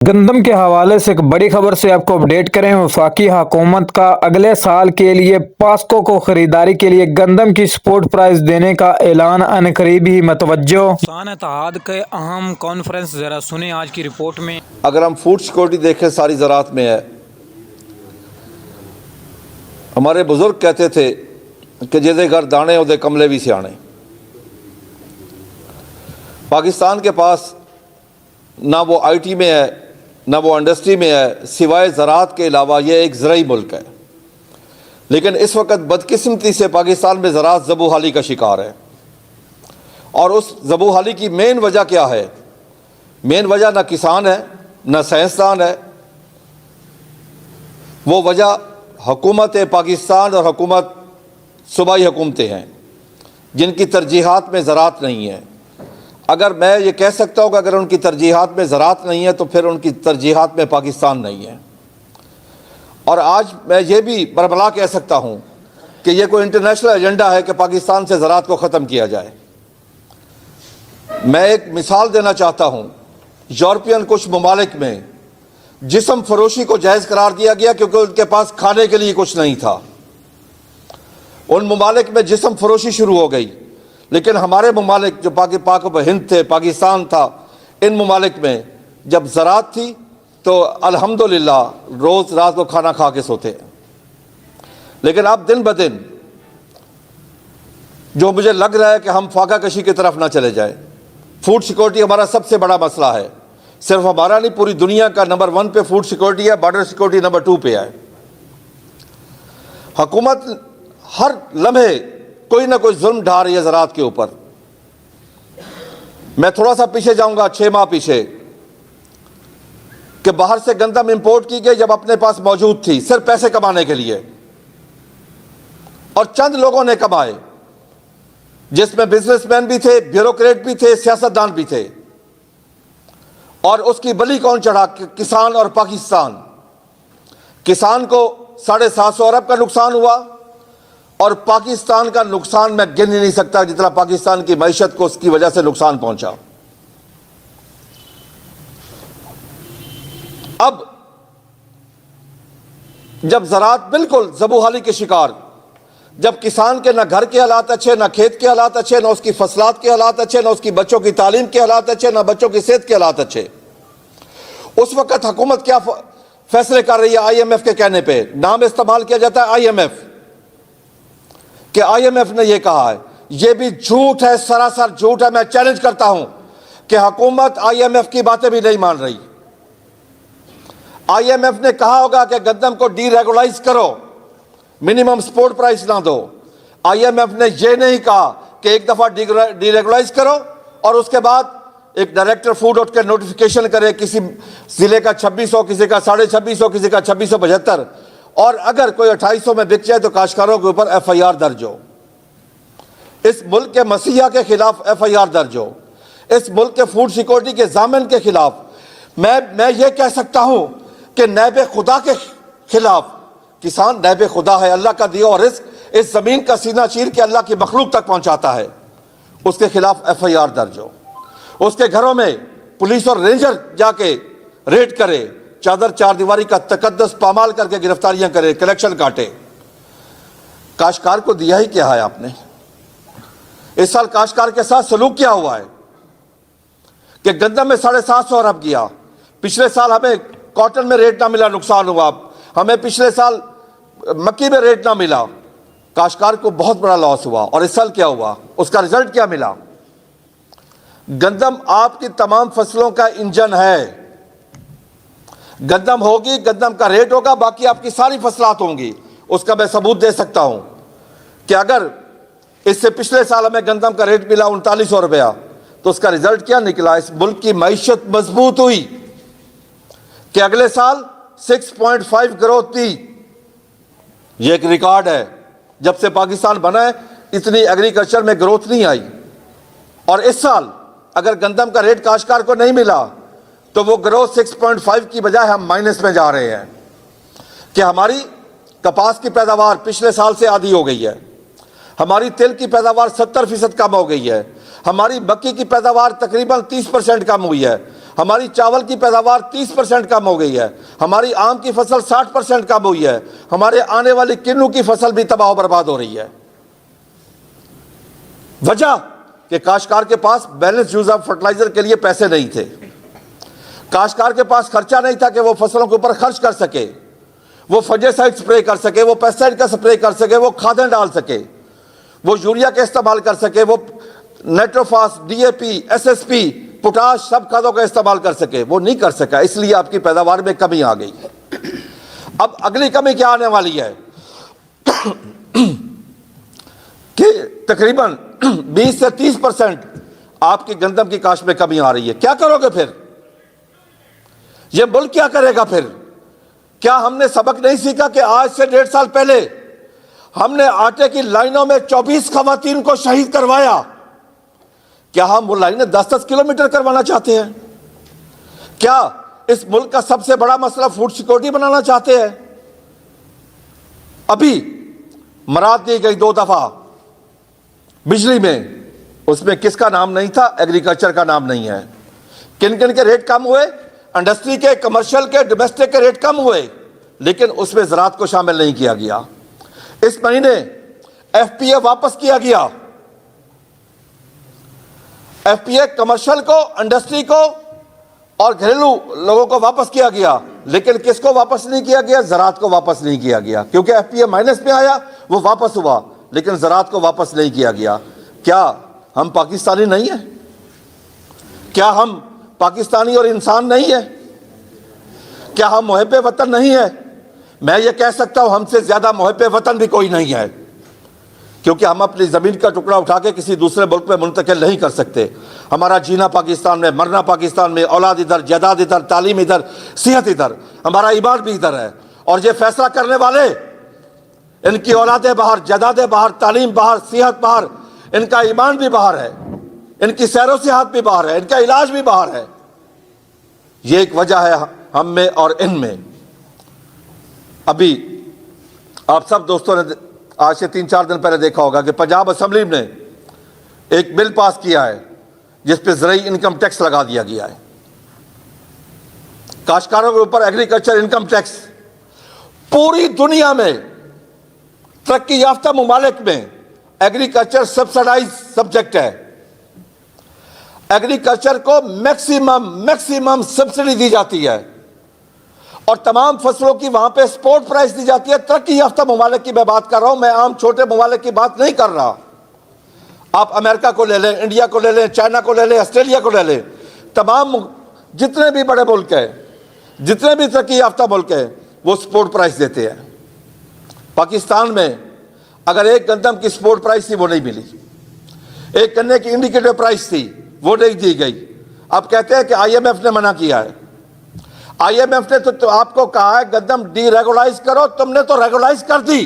गंदम के हवाले से एक बड़ी खबर से आपको अपडेट करें। वफाकी हुकूमत का अगले साल के लिए पास्को को खरीदारी के लिए गंदम की सपोर्ट प्राइस देने का ऐलान अनकरीब ही मतवज्जो। किसान इत्तेहाद के अहम कॉन्फ्रेंस जरा सुने आज की रिपोर्ट में। अगर हम फूड सिक्योरिटी देखें सारी ज़रात में है। हमारे बुजुर्ग कहते थे कि जिदे घर दाने उदे कमले भी सियाने। पाकिस्तान के पास ना वो आईटी में है ना वो इंडस्ट्री में है, सिवाय ज़राअत के अलावा ये एक ज़राई मुल्क है। लेकिन इस वक्त बदकिस्मती से पाकिस्तान में ज़राअत ज़बूहाली का शिकार है। और उस ज़बूहाली की मेन वजह क्या है? मेन वजह ना किसान है ना साइंसदान है। वो वजह हुकूमत पाकिस्तान और हुकूमत सूबाई हुकूमतें हैं जिनकी तरजीहात में ज़राअत नहीं है। अगर मैं ये कह सकता हूँ कि अगर उनकी तरजीहात में ज़राअत नहीं है तो फिर उनकी तरजीहात में पाकिस्तान नहीं है। और आज मैं ये भी बरबला कह सकता हूँ कि ये कोई इंटरनेशनल एजेंडा है कि पाकिस्तान से ज़राअत को ख़त्म किया जाए। मैं एक मिसाल देना चाहता हूँ। यूरोपियन कुछ ममालिक में जिस्म फरोशी को जायज़ करार दिया गया क्योंकि उनके पास खाने के लिए कुछ नहीं था। उन ममालिक में जिस्म फरोशी शुरू हो गई। लेकिन हमारे ममालिक जो पाक हिंद थे, पाकिस्तान था, इन ममालिक में जब ज़राअत थी तो अल्हम्दुलिल्लाह रोज़ रात को खाना खा के सोते हैं। लेकिन अब दिन ब दिन जो मुझे लग रहा है कि हम फाका कशी की तरफ ना चले जाए। फूड सिक्योरिटी हमारा सबसे बड़ा मसला है। सिर्फ हमारा नहीं, पूरी दुनिया का नंबर 1 पे फूड सिक्योरिटी है, बॉर्डर सिक्योरिटी नंबर 2 पे है। हुकूमत हर लम्हे कोई ना कोई जुल्म ढा रही है ज़राअत के ऊपर। मैं थोड़ा सा पीछे जाऊंगा, 6 माह पीछे, कि बाहर से गंदम इंपोर्ट की गई जब अपने पास मौजूद थी सिर्फ पैसे कमाने के लिए, और चंद लोगों ने कमाए जिसमें बिजनेसमैन भी थे, ब्यूरोक्रेट भी थे, सियासतदान भी थे। और उसकी बलि कौन चढ़ा? किसान और पाकिस्तान। किसान को 750 अरब का नुकसान हुआ और पाकिस्तान का नुकसान मैं गिन ही नहीं सकता जितना पाकिस्तान की मईशत को उसकी वजह से नुकसान पहुंचा। अब जब ज़राअत बिल्कुल ज़बूहाली के शिकार, जब किसान के ना घर के हालात अच्छे, ना खेत के हालात अच्छे, ना उसकी फसलात के हालात अच्छे, ना उसकी बच्चों की तालीम के हालात अच्छे, ना बच्चों की सेहत के हालात अच्छे, उस वक्त हुकूमत क्या फैसले कर रही है? IMF के कहने पे नाम इस्तेमाल किया जाता है IMF, कि IMF ने यह कहा है। यह भी झूठ है, सरासर झूठ है। मैं चैलेंज करता हूं कि हुकूमत IMF की बातें भी नहीं मान रही। IMF ने कहा होगा कि गंदम को डीरेगुलाइज करो, मिनिमम सपोर्ट प्राइस ना दो। IMF ने यह नहीं कहा कि एक दफा डीरेगुलाइज करो और उसके बाद एक डायरेक्टर फूड उठ के नोटिफिकेशन करे, किसी जिले का 2600, किसी का 2650, किसी का 2675, और अगर कोई 2800 में बिक जाए तो काश्तकारों के ऊपर FIR दर्ज हो। इस मुल्क के मसीहा के खिलाफ FIR दर्ज हो। इस मुल्क के फूड सिक्योरिटी के जामिन के खिलाफ मैं ये कह सकता हूं कि नैब खुदा के खिलाफ, किसान नैब खुदा है, अल्लाह का दिया और रिस्क इस जमीन का सीना चीर के अल्लाह की मखलूक तक पहुंचाता है, उसके खिलाफ FIR दर्ज हो। उसके घरों में पुलिस और रेंजर जाके रेड करे, चादर चारदीवारी का तकद्दस पामाल करके गिरफ्तारियां करे, कलेक्शन काटे। काश्तकार को दिया ही क्या है आपने? इस साल काश्तकार के साथ सलूक क्या हुआ है कि गंदम में 750 अरब गया। पिछले साल हमें कॉटन में रेट ना मिला, नुकसान हुआ। हमें पिछले साल मक्की में रेट ना मिला, काश्तकार को बहुत बड़ा लॉस हुआ। और इस साल क्या हुआ? उसका रिजल्ट क्या मिला? गंदम आपकी तमाम फसलों का इंजन है। गंदम होगी, गंदम का रेट होगा, बाकी आपकी सारी फसलात होंगी। उसका मैं सबूत दे सकता हूं कि अगर इससे पिछले साल हमें गंदम का रेट मिला 3900 रुपया, तो उसका रिजल्ट क्या निकला? इस मुल्क की मईशत मजबूत हुई कि अगले साल 6.5 ग्रोथ थी। यह एक रिकॉर्ड है। जब से पाकिस्तान बना है इतनी एग्रीकल्चर में ग्रोथ नहीं आई। और इस साल अगर गंदम का रेट काश्तकार को नहीं मिला तो वो ग्रोथ 6.5 की बजाय हम माइनस में जा रहे हैं। कि हमारी कपास की पैदावार पिछले साल से आधी हो गई है, हमारी तिल की पैदावार 70% कम हो गई है, हमारी मक्की की पैदावार तकरीबन 30% कम हुई है, हमारी चावल की पैदावार 30% कम हो गई है, हमारी आम की फसल 60% कम हुई है, हमारे आने वाली किन्नू की फसल भी तबाह बर्बाद हो रही है। वजह कि काश्तकार के पास बैलेंस यूज ऑफ फर्टिलाइजर के लिए पैसे नहीं थे, काश्तकार के पास खर्चा नहीं था कि वो फसलों के ऊपर खर्च कर सके, वो फंजीसाइड स्प्रे कर सके, वो पेस्टिसाइड का स्प्रे कर सके, वो खादें डाल सके, वो यूरिया का इस्तेमाल कर सके, वो नाइट्रोफास, डीएपी, एसएसपी, पोटाश सब खादों का इस्तेमाल कर सके। वो नहीं कर सका, इसलिए आपकी पैदावार में कमी आ गई। अब अगली कमी क्या आने वाली है कि तकरीबन 20 से 30% आपकी गंदम की काश्त में कमी आ रही है। क्या करोगे फिर? यह मुल्क क्या करेगा फिर? क्या हमने सबक नहीं सीखा कि आज से 1.5 साल पहले हमने आटे की लाइनों में 24 खवातीन को शहीद करवाया? क्या हम वो लाइनें 10-10 किलोमीटर करवाना चाहते हैं? क्या इस मुल्क का सबसे बड़ा मसला फूड सिक्योरिटी बनाना चाहते हैं? अभी मराद दी गई 2 दफा बिजली में, उसमें किसका नाम नहीं था? एग्रीकल्चर का नाम नहीं है। किन किन के रेट कम हुए? इंडस्ट्री के, कमर्शियल के, डोमेस्टिक के रेट कम हुए, लेकिन उसमें ज़राअत को शामिल नहीं किया गया। इस महीने एफपीए वापस किया गया। एफपीए कमर्शियल को, इंडस्ट्री को और घरेलू लोगों को वापस किया गया, लेकिन किसको वापस नहीं किया गया? ज़राअत को वापस नहीं किया गया, क्योंकि एफपीए माइनस में आया, वो वापस हुआ, लेकिन ज़राअत को वापस नहीं किया गया। क्या हम पाकिस्तानी नहीं है? क्या हम पाकिस्तानी और इंसान नहीं है? क्या हम मुहब्बे वतन नहीं है? मैं ये कह सकता हूं हमसे ज्यादा मुहब्बे वतन भी कोई नहीं है, क्योंकि हम अपनी जमीन का टुकड़ा उठा के किसी दूसरे मुल्क में मुंतकिल नहीं कर सकते। हमारा जीना पाकिस्तान में, मरना पाकिस्तान में, औलाद इधर, जायदाद इधर, तालीम इधर, सेहत इधर, हमारा ईमान भी इधर है। और ये फैसला करने वाले, इनकी औलादें बाहर, जायदादें बाहर, तालीम बाहर, सेहत बाहर, इनका ईमान भी बाहर है, इनकी सैरो सेहत भी बाहर है, इनका इलाज भी बाहर है। ये एक वजह है हम में और इनमें। अभी आप सब दोस्तों ने आज से 3-4 दिन पहले देखा होगा कि पंजाब असेंबली ने एक बिल पास किया है जिस पे ज़रूरी इनकम टैक्स लगा दिया गया है। काश्तकारों के ऊपर एग्रीकल्चर इनकम टैक्स पूरी दुनिया में तरक्की याफ्ता मुमालिक में एग्रीकल्चर सब्सिडाइज सब्जेक्ट है। एग्रीकल्चर को मैक्सिमम सब्सिडी दी जाती है और तमाम फसलों की वहां पे स्पोर्ट प्राइस दी जाती है। तरक्की याफ्ता मुमालिक की मैं बात कर रहा हूं, मैं आम छोटे मुमालिक की बात नहीं कर रहा। आप अमेरिका को ले लें, इंडिया को ले लें, चाइना को ले लें, ऑस्ट्रेलिया को ले लें, तमाम जितने भी बड़े मुल्क हैं, जितने भी तरक्की याफ्ता मुल्क हैं, वो स्पोर्ट प्राइस देते हैं। पाकिस्तान में अगर एक गंदम की स्पोर्ट प्राइस थी वो नहीं मिली, एक गन्ने की इंडिकेटर प्राइस थी वो नहीं दी गई। अब कहते हैं कि आईएमएफ ने मना किया है। आईएमएफ ने तो आपको कहा है गंदम डीरेगुलाइज करो, तुमने तो रेगुलाइज कर दी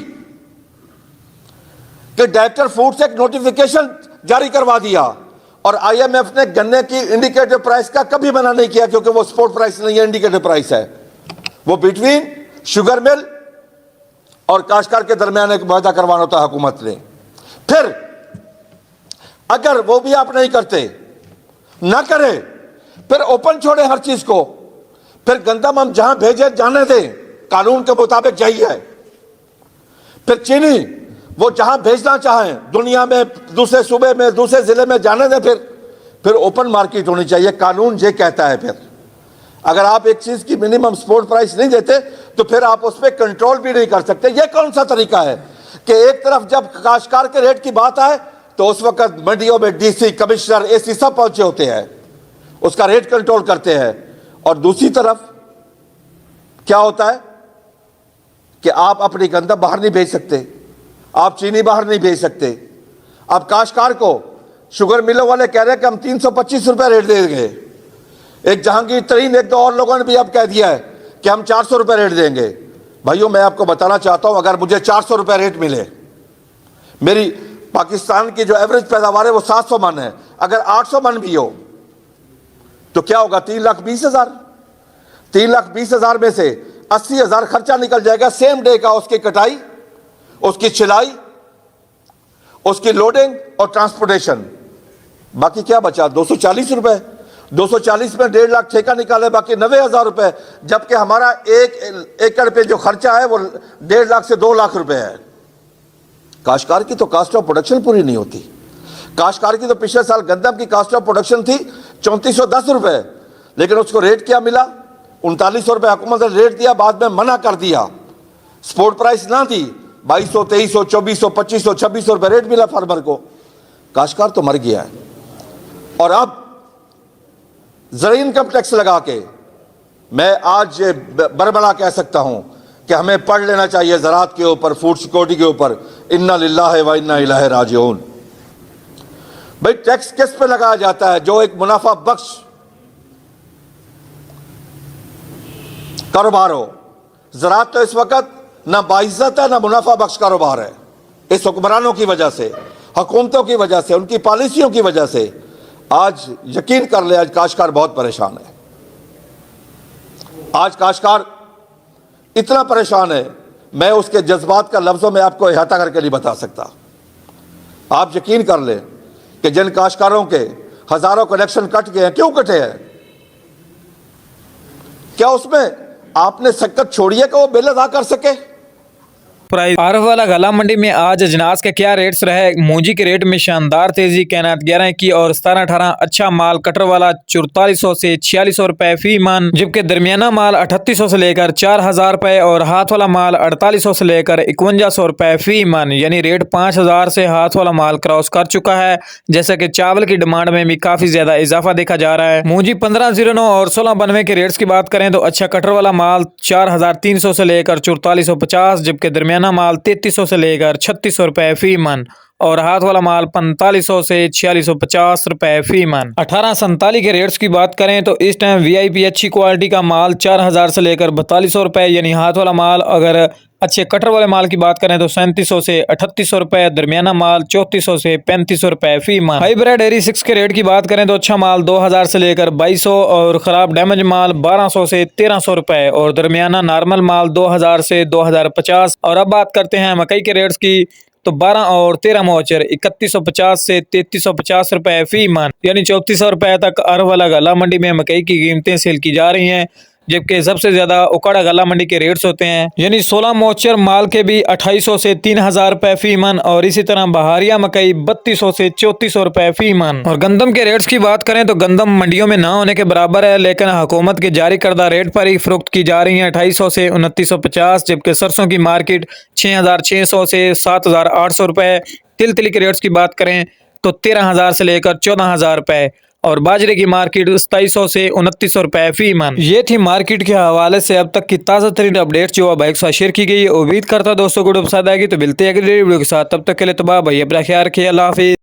कि डायरेक्टर फूड से एक नोटिफिकेशन जारी करवा दिया। और आईएमएफ ने गन्ने की इंडिकेटर प्राइस का कभी मना नहीं किया, क्योंकि वो स्पोर्ट प्राइस नहीं है, इंडिकेटर प्राइस है। वो बिटवीन शुगर मिल और काश्तकार के दरमियान एक वायदा करवाना होता है हुकूमत ने। फिर अगर वो भी आप नहीं करते, ना करें, फिर ओपन छोड़े हर चीज को, फिर गंदम हम जहां भेजे जाने दें, कानून के मुताबिक जाइए। फिर चीनी वो जहां भेजना चाहें दुनिया में, दूसरे सूबे में, दूसरे जिले में जाने दें। फिर ओपन मार्केट होनी चाहिए, कानून ये कहता है। फिर अगर आप एक चीज की मिनिमम सपोर्ट प्राइस नहीं देते तो फिर आप उस पर कंट्रोल भी नहीं कर सकते। ये कौन सा तरीका है कि एक तरफ जब काश्तकार के रेट की बात आए तो उस वक्त मंडियों में डीसी, कमिश्नर, एसी सब पहुंचे होते हैं, उसका रेट कंट्रोल करते हैं, और दूसरी तरफ क्या होता है कि आप अपनी गंदम बाहर नहीं भेज सकते, आप चीनी बाहर नहीं भेज सकते। अब काश्तकार को शुगर मिलों वाले कह रहे हैं कि हम 325 रुपए रेट देंगे। एक जहांगीर तरीन, एक दो और लोगों ने भी अब कह दिया है कि हम 400 रुपए रेट देंगे। भाइयों, मैं आपको बताना चाहता हूं, अगर मुझे 400 रुपए रेट मिले, मेरी पाकिस्तान की जो एवरेज पैदावार है वो 700 मन है, अगर 800 मन भी हो तो क्या होगा? 3,20,000। 3,20,000 में से 80,000 खर्चा निकल जाएगा सेम डे का, उसकी कटाई, उसकी छिलाई, उसकी लोडिंग और ट्रांसपोर्टेशन। बाकी क्या बचा? 240 रुपए। 240 में 1.5 लाख ठेका निकाले, बाकी 90,000 रुपए, जबकि हमारा 1 एकड़ पे जो खर्चा है वो 1.5 लाख से 2 लाख रुपए है। काश्तकार की तो कास्ट ऑफ प्रोडक्शन पूरी नहीं होती। काश्तकार की तो पिछले साल गंदम की कास्ट ऑफ प्रोडक्शन थी 3410 रुपए, लेकिन उसको रेट क्या मिला? 3900 रुपए हुकूमत ने रेट दिया, बाद में मना कर दिया। स्पोर्ट प्राइस ना थी, 2200, 2300, 2400, 2500, 2600 रुपए रेट मिला फार्मर को। काश्तकार तो मर गया है। और अब ज़रूरी इनकम टैक्स लगा के मैं आज बरबला कह सकता हूं कि हमें पढ़ लेना चाहिए ज़राअत के ऊपर, फूड सिक्योरिटी के ऊपर, इन्ना लिल्लाहि व इन्ना इलैहि राजिऊन। भाई टैक्स किस पे लगाया जाता है? जो एक मुनाफा बख्श कारोबार हो। ज़राअत तो इस वक्त ना बाइज्जत है ना मुनाफा बख्श कारोबार है। इस हुक्मरानों की वजह से, हुकूमतों की वजह से, उनकी पॉलिसियों की वजह से आज यकीन कर ले, आज काश्तकार बहुत परेशान है। आज काश्तकार इतना परेशान है, मैं उसके जज्बात का लफ्ज़ों में आपको इहाता करके नहीं बता सकता। आप यकीन कर ले कि जिन काश्तकारों के हजारों कनेक्शन कट गए हैं, क्यों कटे हैं? क्या उसमें आपने सक्कत छोड़ी है कि वो बिल अदा कर सके? प्राइस आरवला गला मंडी में आज अजनास के क्या रेट्स रहे? मूंजी के रेट में शानदार तेजी, कैनात 11 की और 17-18 अच्छा माल कटर वाला 4400 से 4600 रुपए फी मन, जबकि दरमियाना माल 3800 से लेकर 4000 रुपए और हाथ वाला माल 4800 से लेकर 5100 रुपए फी मन, यानी रेट 5000 से हाथ वाला माल क्रॉस कर चुका है। जैसा कि चावल की डिमांड में भी काफी ज्यादा इजाफा देखा जा रहा है। मूंजी 1509 और 1692 के रेट्स की बात करें तो अच्छा कटर वाला माल 4300 से लेकर 4450, जबकि दरमियाना माल 3300 से लेकर 3600 रुपए फी मन और हाथ वाला माल 4500 से 4650 रुपए फी मन। 1847 के रेट्स की बात करें तो इस टाइम वीआईपी अच्छी क्वालिटी का माल 4000 से लेकर 4200 रुपए, यानी हाथ वाला माल। अगर अच्छे कटर वाले माल की बात करें तो 3700 से 3800 रुपए, दरमियाना माल 3400 से 3500 रुपए फी मन। हाइब्रिड एरी 6 के रेट की बात करें तो अच्छा माल 2000 से लेकर 2200 और खराब डैमेज माल 1200 से 1300 रुपए और दरमियाना नॉर्मल माल 2000 से 2050। और अब बात करते हैं मकई के रेट्स की, तो 12 और 13 मोचर 3150 से 3350 रुपए फी मन, यानी 3400 रुपए तक अरवला गला मंडी में मकई की कीमतें सेल की जा रही हैं। जबकि सबसे ज्यादा उकाड़ा गला मंडी के रेट्स होते हैं, यानी 16 मोचर माल के भी 2800 से 3000 रुपए फी मन और इसी तरह बहारिया मकई 3200 से 3400 रुपए फी मन। और गंदम के रेट्स की बात करें तो गंदम मंडियों में ना होने के बराबर है, लेकिन हुकूमत के जारी करदा रेट पर ही फरोख्त की जा रही है 2800 से 2950, जबकि सरसों की मार्केट 6600 से 7800 रुपए। तिल के रेट्स की बात करें तो 13000 से लेकर 14000 रुपए और बाजरे की मार्केट 2700 से 2900 रुपए फी मन। ये थी मार्केट के हवाले से अब तक की ताज़ा तरीन अपडेट जो अब एक साथ शेयर की गई है। उम्मीद करता दोस्तों को पसंद आएगी, तो मिलते हैं अगली वीडियो के साथ। तब तक के लिए तबाह भाई अपना ख्याल रखिए। अल्लाह हाफिज़।